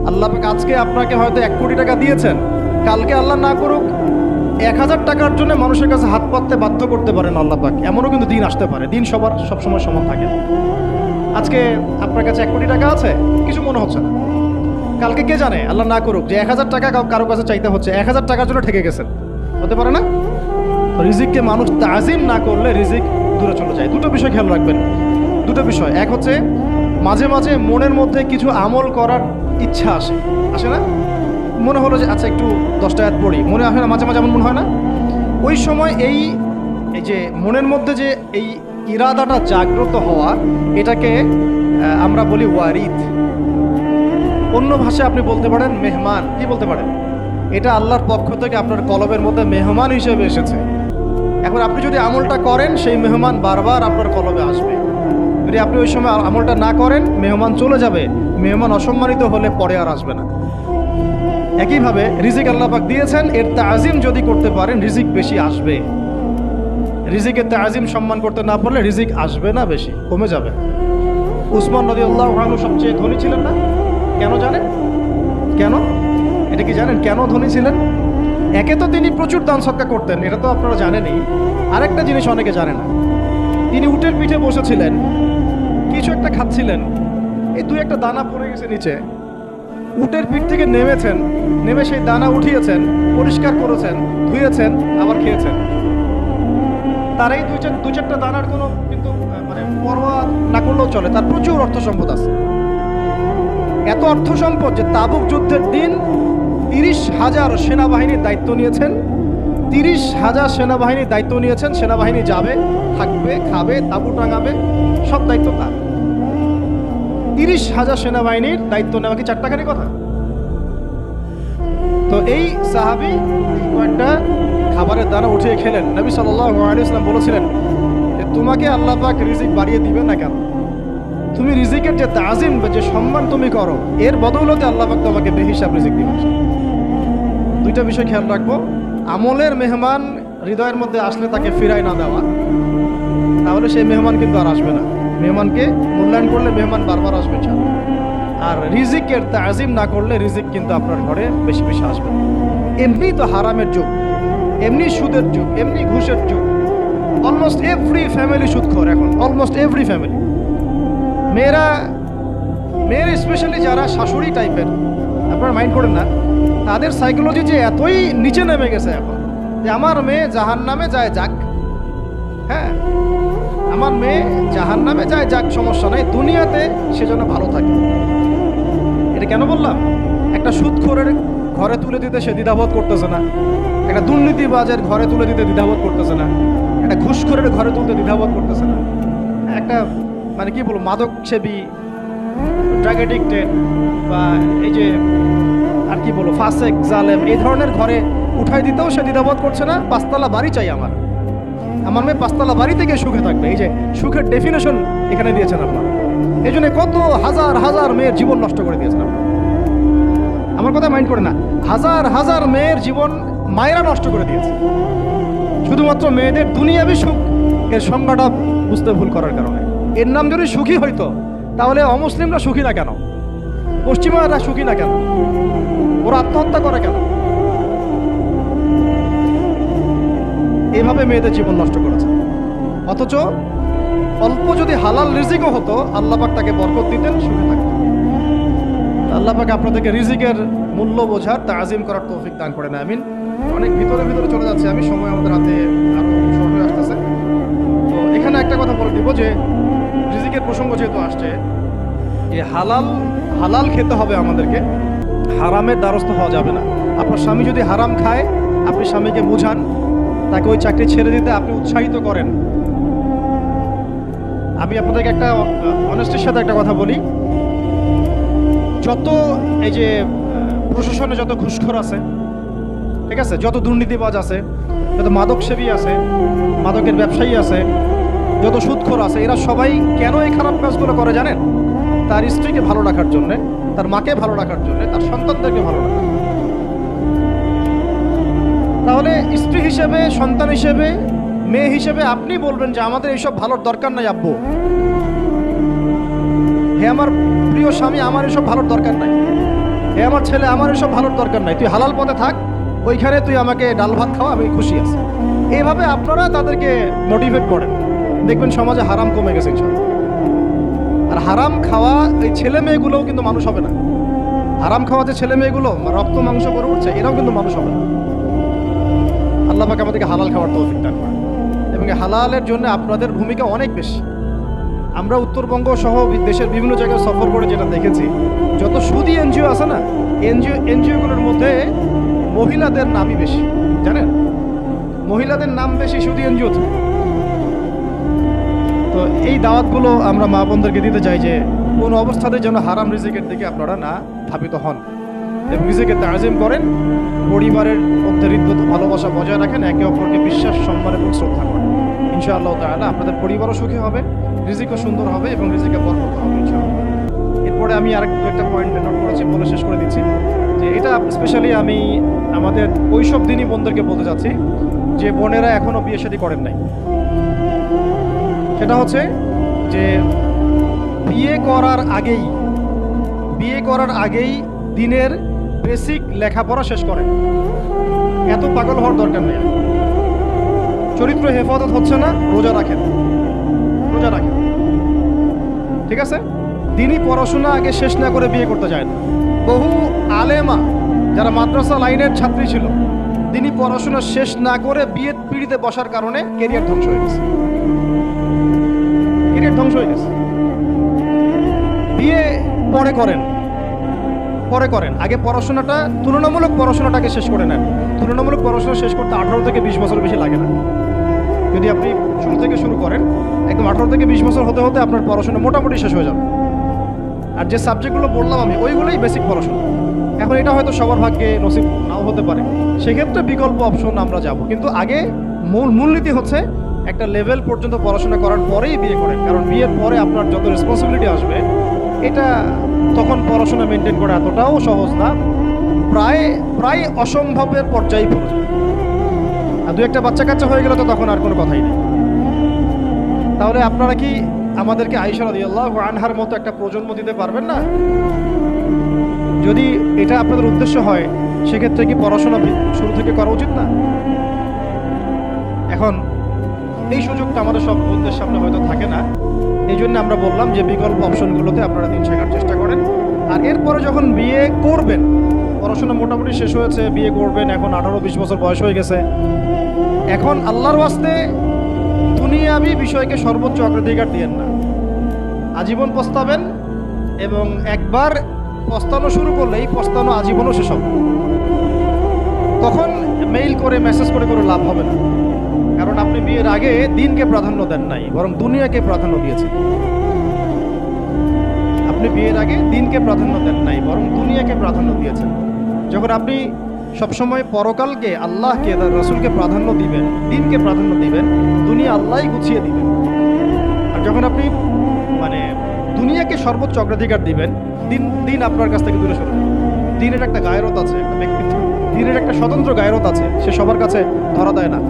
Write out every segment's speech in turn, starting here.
আল্লাহ পাক আজকে আপনাকে হয়তো 1 কোটি টাকা দিয়েছেন, কালকে আল্লাহ না করুক 1000 টাকার জন্য মানুষের কাছে হাত পাততে বাধ্য করতে পারেন আল্লাহ পাক। এমনও কিন্তু দিন আসতে পারে, দিন সবার সবসময় সমান থাকে না। আজকে আপনার কাছে 1 কোটি টাকা আছে, কিছু মনে হচ্ছে না। কালকে কে জানে, আল্লাহ না করুক যে 1000 টাকা কারো কাছে চাইতে হচ্ছে, 1000 টাকার জন্য ঠেকে গেছেন, হতে পারে না? রিজিককে মানুষ তাজিম না করলে রিজিক দূরে চলে যায়। দুটো বিষয় খেয়াল রাখবেন, দুটো বিষয়। এক হচ্ছে মাঝে মাঝে মনের মধ্যে কিছু আমল করার ইচ্ছা আসে না? মনে হলো যে আচ্ছা একটু 10টা আয়াত পড়ি, মনে আসে না মাঝে মাঝে? এমন মনে হয় না? ওই সময় এই যে মনের মধ্যে যে এই ইরাদাটা জাগ্রত হওয়া, এটাকে আমরা বলি ওয়ারিদ। অন্য ভাষায় আপনি বলতে পারেন মেহমান। কি বলতে পারেন? এটা আল্লাহর পক্ষ থেকে আপনার কলবের মধ্যে মেহমান হিসেবে এসেছে। এখন আপনি যদি আমলটা করেন, সেই মেহমান বারবার আপনার কলবে আসবে। যদি আপনি ওই সময় আমলটা না করেন, মেহমান চলে যাবে, মেহমান অসম্মানিত হলে পরে আর আসবে না। একইভাবে রিজিক আল্লাহ পাক দিয়েছেন, এর তাজিম যদি করতে পারেন রিজিক বেশি আসবে। রিজিকের তাজিম সম্মান করতে না পারলে রিজিক আসবে না, বেশি কমে যাবে। উসমান রাদিয়াল্লাহু আনহু সবচেয়ে ধনী ছিলেন না? কেন জানেন? কেন? এটা কি জানেন কেন ধনী ছিলেন? একে তো তিনি প্রচুর দান সদকা করতেন, এটা তো আপনারা জানেনই। আরেকটা জিনিস অনেকে জানে না, তিনি উটের পিঠে বসেছিলেন, কিছু একটা খাচ্ছিলেন, এই 2-1টা দানা পড়ে গেছে নিচে। উটের পিঠ থেকে নেমেছেন, নেমে সেই দানা উঠিয়েছেন, পরিষ্কার করেছেন, ধুয়েছেন, আবার খেয়েছেন। তার এই 2-4টা দানার কোনো কিন্তু মানে পরোয়া না করলেও চলে, তার প্রচুর অর্থ সম্পদ আছে। এত অর্থ সম্পদ যে তাবুক যুদ্ধের দিন 30,000 সেনাবাহিনীর দায়িত্ব নিয়েছেন। 30,000 সেনাবাহিনীর দায়িত্ব নিয়েছেন। সেনাবাহিনী যাবে, থাকবে, খাবে, তাঁবু টাঙাবে, সব দায়িত্ব তার। 30,000 সেনাবাহিনীর দায়িত্ব নেওয়া কি চারটাখানি কথা? তো এই সাহাবী কয়েকটা খাবারের দানা উঠিয়ে খেলেন। নবী সাল্লাল্লাহু আলাইহি ওয়াসাল্লাম বলেছিলেন, তোমাকে আল্লাহ পাক রিজিক বাড়িয়ে দিবেন না কেন? তুমি রিজিকের যে তাজিম, যে সম্মান তুমি করো, এর বদৌলতে আল্লাহ পাক তোমাকে বেহিসাব রিজিক দিবেন। দুইটা বিষয় খেয়াল রাখবো। আমলের মেহমান হৃদয়ের মধ্যে আসলে তাকে ফিরায় না দেওয়া, তাহলে সেই মেহমান কিন্তু আর আসবে না। মেহমানকে মূল্যায়ন করলে মেহমান বারবার আসবে। আর রিজিকের তাজিম না করলে রিজিক কিন্তু আপনার ঘরে বেশি বেশি আসবে না। এমনি তো হারামের যুগ, এমনি সুদের যুগ, এমনি ঘুষের যুগ। অলমোস্ট এভরি ফ্যামিলি সুদখোর এখন, অলমোস্ট এভরি ফ্যামিলি। মেয়ের স্পেশালি যারা শাশুড়ি টাইপের, আপনারা মাইন্ড করেন না, তাদের সাইকোলজি যে এতই নিচে নেমে গেছে এখন যে আমার মেয়ে জাহান্নামে যায় যাক। হ্যাঁ, আমার মেয়ে জাহান্নামে যায় যাক, সমস্যা নাই, দুনিয়াতে সে যেন ভালো থাকে। এটা কেন বললাম? একটা সুদখোরের ঘরে তুলে দিতে সে দ্বিধাবোধ করতেছে না, একটা দুর্নীতিবাজের ঘরে তুলে দিতে দ্বিধাবোধ করতেছে না, একটা ঘুষখোরের ঘরে তুলতে দ্বিধাবোধ করতেছে না, একটা মানে কি বলবো মাদক সেবী, ড্রাগ এডিক্টেড বা এই যে আর কি বলবো ফাসেক, জালেম, এই ধরনের ঘরে উঠাই দিতেও সে দ্বিধাবোধ করছে না। 5তলা বাড়ি চাই আমার মেয়ে 5তলা বাড়ি থেকে সুখে থাকবে। এই যে সুখের ডেফিনেশন এখানে দিয়েছেন আপনারা। এই জন্য কত হাজার হাজার মেয়ের জীবন নষ্ট করে দিয়েছেন আপনারা। আমার কথা মাইন্ড করে না, হাজার হাজার মেয়ের জীবন মায়েরা নষ্ট করে দিয়েছে, শুধুমাত্র মেয়েদের দুনিয়াবি সুখ এর সংজ্ঞাটা বুঝতে ভুল করার কারণে। এর নাম যদি সুখী হইতো, তাহলে অমুসলিমরা সুখী না কেন? পশ্চিমারা সুখী না কেন? ওরা আত্মহত্যা করে কেন? এভাবে মেয়েদের জীবন নষ্ট করেছে। অথচ অল্প যদি হালাল রিজিকও হতো, আল্লাহ পাক তাকে বরকত দিতেন, সুখে থাকতেন। আল্লাহ পাক আপনাদেরকে রিজিকের মূল্য বোঝার, তাজিম করার তৌফিক দান করেন, আমিন। অনেক ভিতরে চলে যাচ্ছে আমি, সময় আমাদের হাতে আরো শর্ট হয়ে আসতেছে। তো এখানে একটা কথা বলে দিব যে রিজিকের প্রসঙ্গ যেহেতু আসছে, যে হালাল খেতে হবে আমাদেরকে, হারামের দ্বারস্থ হওয়া যাবে না। আপনার স্বামী যদি হারাম খায়, আপনি স্বামীকে বুঝান, তাকে ওই চাকরি ছেড়ে দিতে আপনি উৎসাহিত করেন। আমি আপনাদেরকে একটা অনেস্টির সাথে একটা কথা বলি, যত এই যে প্রশাসনে যত ঘুষখোর আছে, ঠিক আছে, যত দুর্নীতিবাজ আছে, যত মাদক সেবী আছে, মাদকের ব্যবসায়ী আছে, যত সুদখোর আছে, এরা সবাই কেন এই খারাপ কাজগুলো করে জানেন? তার স্ত্রীকে ভালো রাখার জন্যে, তার মাকে ভালো রাখার জন্যে, তার সন্তানদেরকে ভালো রাখার জন্য। তাহলে স্ত্রী হিসেবে, সন্তান হিসেবে, মেয়ে হিসেবে আপনি বলবেন যে আমাদের এইসব ভালোর দরকার নাই আব্বু, হে আমার প্রিয় স্বামী, আমার এসব ভালোর দরকার নাই, হে আমার ছেলে, আমার এসব ভালোর দরকার নাই, তুই হালাল পথে থাক, ওইখানে তুই আমাকে ডাল ভাত খাওয়া, আমি খুশি আছি। এইভাবে আপনারা তাদেরকে মোটিভেট করেন, দেখবেন সমাজে হারাম কমে গেছে ইনশাআল্লাহ। আর হারাম খাওয়া এই ছেলে মেয়েগুলোও কিন্তু মানুষ হবে না। হারাম খাওয়া যে ছেলে মেয়েগুলো রক্ত মাংস করে উঠছে, এরাও কিন্তু মানুষ হবে না। আল্লাহ পাক আমাদেরকে হালাল খাওয়ার তৌফিক দান করেন, এবং এই হালালের জন্য আপনাদের ভূমিকা অনেক বেশি। আমরা উত্তরবঙ্গ সহ দেশের বিভিন্ন জায়গায় সফর করে যেটা দেখেছি, যত সুদী এনজিও আছে না, এনজিওগুলোর মধ্যে মহিলাদের নামই বেশি, জানেন? মহিলাদের নাম বেশি সুদী এনজিও। তো এই দাওয়াতগুলো আমরা মা বোনদেরকে দিতে চাই যে কোন অবস্থাতে যেন হারাম রিজিকের দিকে আপনারা না ধাবিত হন, এবং রিজিকে তাজিম করেন, পরিবারের মধ্যে হৃদ্যতা ভালোবাসা বজায় রাখেন, একে অপরকে বিশ্বাস, সম্মান এবং শ্রদ্ধা করেন। ইনশাআল্লাহ তাআলা আপনাদের পরিবারও সুখী হবে, রিজিকও সুন্দর হবে এবং রিজিকে বরকত হবে ইনশাআল্লাহ। এরপরে আমি একটা পয়েন্ট নোট করেছি, বলে শেষ করে দিচ্ছি যে এটা স্পেশালি আমি আমাদের ওইসব দিনই বোনদেরকে বলতে চাচ্ছি যে বোনেরা এখনো বিয়ে শাদী করেন নাই। সেটা হচ্ছে যে বিয়ে করার আগেই দিনের বেসিক লেখাপড়া শেষ করেন। এত পাগল হওয়ার দরকার নেই। চরিত্র হেফাজত হচ্ছে না, রোজা রাখেন, ঠিক আছে? দিনই পড়াশোনা আগে শেষ না করে বিয়ে করতে যায় না। বহু আলেমা যারা মাদ্রাসা লাইনের ছাত্রী ছিল, দিনই পড়াশোনা শেষ না করে বিয়ের পিড়িতে বসার কারণে কেরিয়ার ধ্বংস হয়ে গেছে। বিয়ে পরে করেন, আগে পড়াশোনাটা, তুলনামূলক পড়াশোনাটাকে শেষ করে নেন। তুলনামূলক পড়াশোনা শেষ করতে 18 থেকে 20 বছর বেশি লাগে না। যদি আপনি শুরু থেকে শুরু করেন, একদম 18 থেকে 20 বছর হতে হতে আপনার পড়াশোনা মোটামুটি শেষ হয়ে যাবে। আর যে সাবজেক্টগুলো বললাম আমি, ওইগুলোই বেসিক পড়াশোনা। এখন এটা হয়তো সবার ভাগ্যে নসিব নাও হতে পারে, সেক্ষেত্রে বিকল্প অপশন আমরা যাব। কিন্তু আগে মূলনীতি হচ্ছে একটা লেভেল পর্যন্ত পড়াশোনা করার পরেই বিয়ে করেন, কারণ বিয়ের পরে আপনার যত রেসপন্সিবিলিটি আসবে, এটা তখন পড়াশোনা মেনটেন করা এতটাও সহজ না, প্রায় অসম্ভবের পর্যায়ে পড়ে যায়। আর দু একটা বাচ্চা কাচ্চা হয়ে গেলে তো তখন আর কোনো কথাই নেই। তাহলে আপনারা কি আমাদেরকে আয়েশা রাদিয়াল্লাহু আনহার মতো একটা প্রজন্ম দিতে পারবেন না? যদি এটা আপনাদের উদ্দেশ্য হয়, সেক্ষেত্রে কি পড়াশোনা শুরু থেকে করা উচিত না? এখন এই সুযোগটা আমাদের সব বোনদের সামনে হয়তো থাকে না, এই জন্য আমরা বললাম যে বিকল্প অপশনগুলোতে আপনারা দিন শেখার চেষ্টা করেন। আর এরপরে যখন বিয়ে করবেন, পড়াশোনা মোটামুটি শেষ হয়েছে, বিয়ে করবেন, এখন 18-20 বছর বয়স হয়ে গেছে, এখন আল্লাহর ওয়াস্তে দুনিয়াবি বিষয়কে সর্বোচ্চ অগ্রাধিকার দিয়েন না। আজীবন পস্তাবেন, এবং একবার পস্তানো শুরু করলেই পস্তানো আজীবনও শেষ হবে। তখন মেইল করে, মেসেজ করে কোনো লাভ হবে না, কারণ আপনি বিয়ের আগে দিনকে প্রাধান্য দেন নাই, বরং দুনিয়াকে প্রাধান্য দিয়েছেন। আপনি বিয়ের আগে দিনকে প্রাধান্য দেন নাই, বরং দুনিয়াকে প্রাধান্য দিয়েছেন। যখন আপনি সবসময় পরকালকে, আল্লাহকে, তার রাসূলকে প্রাধান্য দিবেন, দিনকে প্রাধান্য দিবেন, দুনিয়া আল্লাহই গুছিয়ে দিবেন। আর যখন আপনি দুনিয়াকে সর্বোচ্চ অগ্রাধিকার দিবেন, দিন আপনার কাছ থেকে দূরে সরে যাবে। দিনের একটা গায়রত আছে, একটা ব্যক্তিত্ব, দিনের একটা স্বতন্ত্র গায়রত আছে, সে সবার কাছে ধরা দেয় না।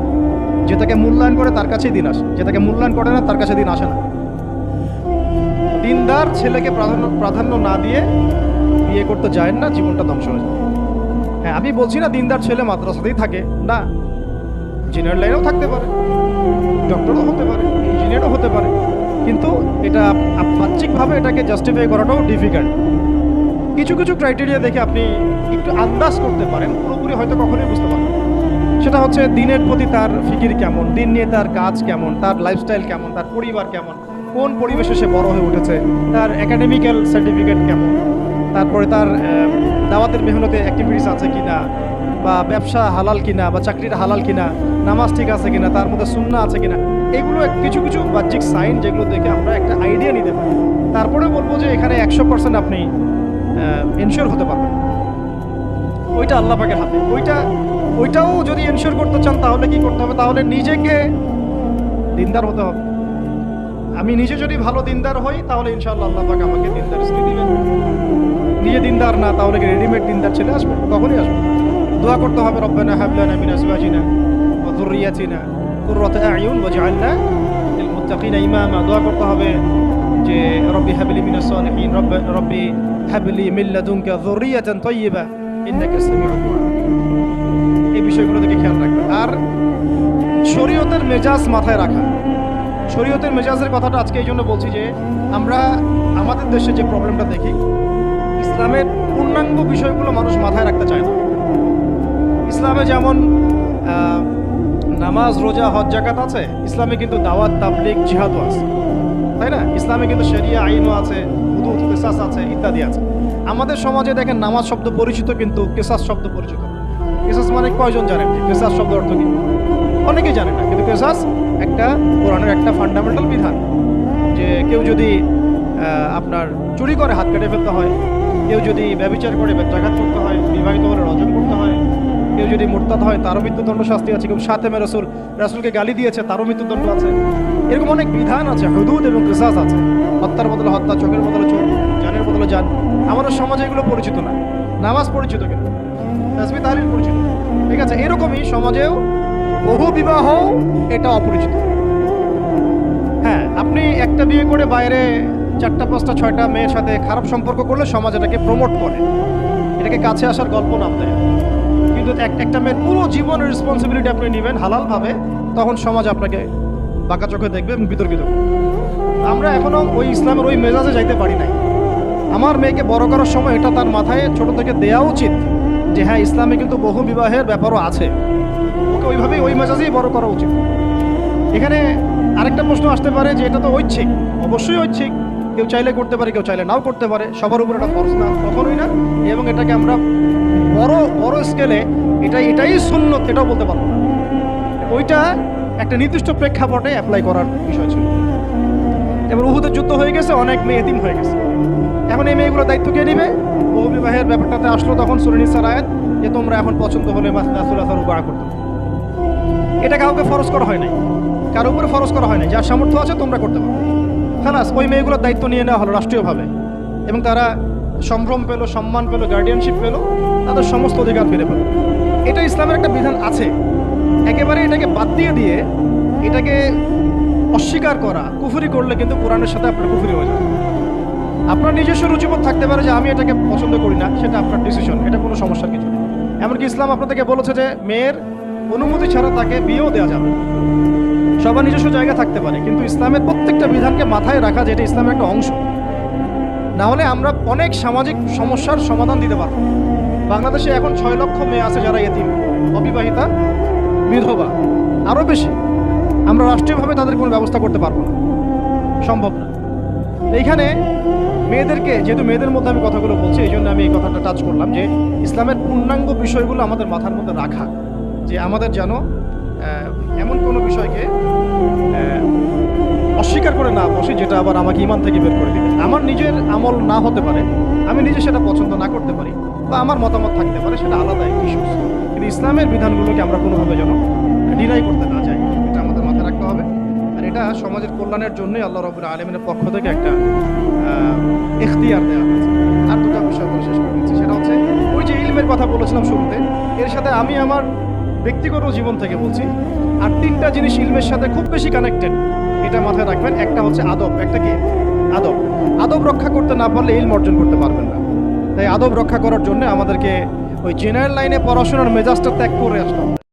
যে তাকে মূল্যায়ন করে তার কাছেই দিন আসে, যে তাকে মূল্যায়ন করে না তার কাছে দিন আসে না। দিনদার ছেলেকে প্রাধান্য না দিয়ে বিয়ে করতে যায় না, জীবনটা ধ্বংস হয়ে যায়। হ্যাঁ, আমি বলছি না দিনদার ছেলে মাদ্রাসাতেই থাকে না, ইঞ্জিনিয়ার লাইনেও থাকতে পারে, ডক্টরও হতে পারে, ইঞ্জিনিয়ারও হতে পারে, কিন্তু এটা বাহ্যিকভাবে এটাকে জাস্টিফাই করাটাও ডিফিকাল্ট। কিছু কিছু ক্রাইটেরিয়া দেখে আপনি একটু আন্দাজ করতে পারেন, পুরোপুরি হয়তো কখনোই বুঝতে পারবেন। সেটা হচ্ছে দিনের প্রতি তার ফিকির কেমন, দিন নিয়ে তার কাজ কেমন, তার লাইফস্টাইল কেমন, তার পরিবার কেমন, কোন পরিবেশে সে বড় হয়ে উঠেছে, তার একাডেমিক্যাল সার্টিফিকেট কেমন, তারপরে তার দাওয়াতের মেহনতে অ্যাক্টিভিটিস আছে কিনা, বা ব্যবসা হালাল কিনা, বা চাকরির হালাল কিনা, নামাজ ঠিক আছে কিনা, তার মধ্যে সুন্নাহ আছে কিনা, এগুলো কিছু কিছু বাহ্যিক সাইন যেগুলো দেখে আমরা একটা আইডিয়া নিতে পারি। তারপরে বলবো যে এখানে 100% আপনি এনশিওর হতে পারবেন, ওইটা আল্লাহ পাকের হাতে। ওইটাও যদি এনশিওর করতে চান তাহলে কি করতে হবে? তাহলে নিজেকে দিনদার হতে হবে। আমি নিজে যদি ভালো দিনদার হই তাহলে ইনশাআল্লাহ আল্লাহ পাক আমাকে দিনদার স্ত্রী দিবেন। নিজে দিনদার না, তাহলে কি রেডিমেড দিনদার ছেলে আসবে? কখনই আসবে। দোয়া করতে হবে, রব্বানা হাব লানা মিন আজওয়াজিনা ওয়া যুররিয়াতিনা কুররাতা আ'য়ুন ওয়াজআলনা লিল মুত্তাকিনা ইমামা। দোয়া করতে হবে যে রব্বি হাবলি মিনাস সালিহিন, রব্বি হাবলি মিন লাদুনকা যুররিয়াতান তাইয়্যিবা ইন্নাকা সামিউদ দুআ। এই বিষয়গুলো থেকে খেয়াল রাখবেন। আর শরীয়তের মেজাজ মাথায় রাখা। শরীয়তের মেজাজের কথাটা আজকে এই জন্য বলছি যে আমরা আমাদের দেশে যে প্রবলেমটা দেখি, ইসলামের পূর্ণাঙ্গ বিষয়গুলো মানুষ মাথায় রাখতে চায় না। ইসলামে যেমন নামাজ, রোজা, হজ, যাকাত আছে, ইসলামে কিন্তু দাওয়াত, তাবলীগ, জিহাদও আছে, তাই না? ইসলামে কিন্তু শরিয়া আইনও আছে, হুদুদ, কিসাস আছে, ইত্যাদি আছে। আমাদের সমাজে দেখেন নামাজ শব্দ পরিচিত কিন্তু কিসাস শব্দ পরিচিত। কিসাস মানে কয়জন জানেন যে কিসাস শব্দ অর্থ কি? অনেকেই জানে না, কিন্তু কিসাস একটা কোরআনের একটা ফান্ডামেন্টাল বিধান যে কেউ যদি আপনার চুরি করে হাত কেটে ফেলতে হয়, কেউ যদি ব্যভিচার করে বেত্রাঘাত করতে হয়, বিবাহিত হলে রজম করতে হয়, কেউ যদি মুরতাদ হয় তারও মৃত্যুদণ্ড শাস্তি আছে, কেউ শাতেমে রাসূলকে গালি দিয়েছে তারও মৃত্যুদণ্ড আছে। এরকম অনেক বিধান আছে, হুদুদ এবং কিসাস আছে। হত্যার বদলে হত্যা, চোখের বদলে চোখ, জানের বদলে জান। আমাদের সমাজে এগুলো পরিচিত না। নামাজ পরিচিত কিন্তু তাসবিহ তাহলিল পরিচিত, ঠিক আছে? এরকমই সমাজেও বহু বিবাহ এটা অপরিচিত। হ্যাঁ, আপনি একটা বিয়ে করে বাইরে 4টা 5টা 6টা মেয়ের সাথে খারাপ সম্পর্ক করলে সমাজ এটাকে প্রমোট করে, এটাকে কাছে আসার গল্প নাম দেয়। কিন্তু একটা মেয়ের পুরো জীবনের রেসপন্সিবিলিটি আপনি নেবেন হালালভাবে, তখন সমাজ আপনাকে বাঁকা চোখে দেখবে এবং বিতর্কিত করবে। আমরা এখনো ওই ইসলামের ওই মেজাজে যাইতে পারি নাই। আমার মেয়েকে বড় করার সময় এটা তার মাথায় ছোট থেকে দেওয়া উচিত যে হ্যাঁ, ইসলামে কিন্তু বহু বিবাহের ব্যাপারও আছে, ওকে ওইভাবেই ওই মেজাজেই বড় করা উচিত। এখানে আরেকটা প্রশ্ন আসতে পারে যে এটা তো ঐচ্ছিক। অবশ্যই ঐচ্ছিক, কেউ চাইলে করতে পারে, কেউ চাইলে নাও করতে পারে, সবার উপর এটা ফরজ না, কখনোই না। এবং এটাকে আমরা বড় স্কেলে এটাই সুন্নত এটাও বলতে পারবো না। ওইটা একটা নির্দিষ্ট প্রেক্ষাপটে অ্যাপ্লাই করার বিষয় ছিল। এবার উহুদের যুদ্ধ হয়ে গেছে, অনেক মেয়ে এতিম হয়ে গেছে। এখন এই মেয়েগুলো দায়িত্ব কে নেবে? বহু বিবাহের ব্যাপারটাতে আসলো তখন সূরা নিসার আয়াত যে তোমরা এখন পছন্দ হলে মাসুলাতার উপর করতে। এটা কাউকে ফরজ করা হয় নাই, কারো উপরে ফরজ করা হয় নাই। যার সামর্থ্য আছে তোমরা করতে পারো। খালাস, ওই মেয়েগুলোর দায়িত্ব নিয়ে নেওয়া হলো রাষ্ট্রীয়ভাবে, এবং তারা সম্ভ্রম পেলো, সম্মান পেলো, গার্ডিয়ানশিপ পেলো, তাদের সমস্ত অধিকার ফিরে পেল। এটা ইসলামের একটা বিধান আছে। একেবারে এটাকে বাদ দিয়ে এটাকে অস্বীকার করা, কুফরি করলে কিন্তু কোরআনের সাথে আপনার কুফরি হয়ে যাবে। আপনার নিজস্ব রুচিবোধ থাকতে পারে যে আমি এটাকে পছন্দ করি না, সেটা আপনার ডিসিশন, এটা কোনো সমস্যার কিছু নেই। এমনকি ইসলাম আপনাদেরকে বলেছে যে মেয়ের অনুমতি ছাড়া তাকে বিয়েও দেওয়া যাবে। সবার নিজস্ব জায়গা থাকতে পারে, কিন্তু ইসলামের প্রত্যেকটা বিধানকে মাথায় রাখা যে এটা ইসলামের একটা অংশ। না হলে আমরা অনেক সামাজিক সমস্যার সমাধান দিতে পারব। বাংলাদেশে এখন 6 লক্ষ মেয়ে আছে যারা এতিম, অবিবাহিতা, বিধবা, আরও বেশি। আমরা রাষ্ট্রীয়ভাবে তাদের কোনো ব্যবস্থা করতে পারবো না, সম্ভব না। এইখানে মেয়েদেরকে, যেহেতু মেয়েদের মধ্যে আমি কথাগুলো বলছি, এই জন্য আমি এই কথাটা টাচ করলাম যে ইসলামের পূর্ণাঙ্গ বিষয়গুলো আমাদের মাথার মধ্যে রাখা, যে আমাদের যেন এমন কোনো বিষয়কে অস্বীকার করে না বসে যেটা আবার আমাকে ঈমান থেকে বের করে দিবে। আমার নিজের আমল না হতে পারে, আমি নিজে সেটা পছন্দ না করতে পারি, বা আমার মতামত থাকতে পারে, সেটা আলাদা একটি ইস্যু। কিন্তু ইসলামের বিধানগুলোকে আমরা কোনোভাবে যেন ডিনাই করতে না যাই, এটা আমাদের মাথায় রাখতে হবে। আর এটা সমাজের কল্যাণের জন্যই আল্লাহ রাব্বুল আলামিনের পক্ষ থেকে একটা ইখতিয়ার দেওয়া হয়েছে। আর দুটো বিষয় বলে শেষ করে দিচ্ছি, সেটা হচ্ছে ওই যে ইলমের কথা বলেছিলাম শুরুতে, এর সাথে আমি আমার ব্যক্তিগত জীবন থেকে বলছি আর 3টা জিনিস ইলমের সাথে খুব বেশি কানেক্টেড, এটা মাথায় রাখবেন। একটা হচ্ছে আদব। একটা কি? আদব রক্ষা করতে না পারলে ইলম অর্জন করতে পারবেন না। তাই আদব রক্ষা করার জন্য আমাদেরকে ওই জেনারেল লাইনে পড়াশোনার মেজাজটা ত্যাগ করে আসতে হবে।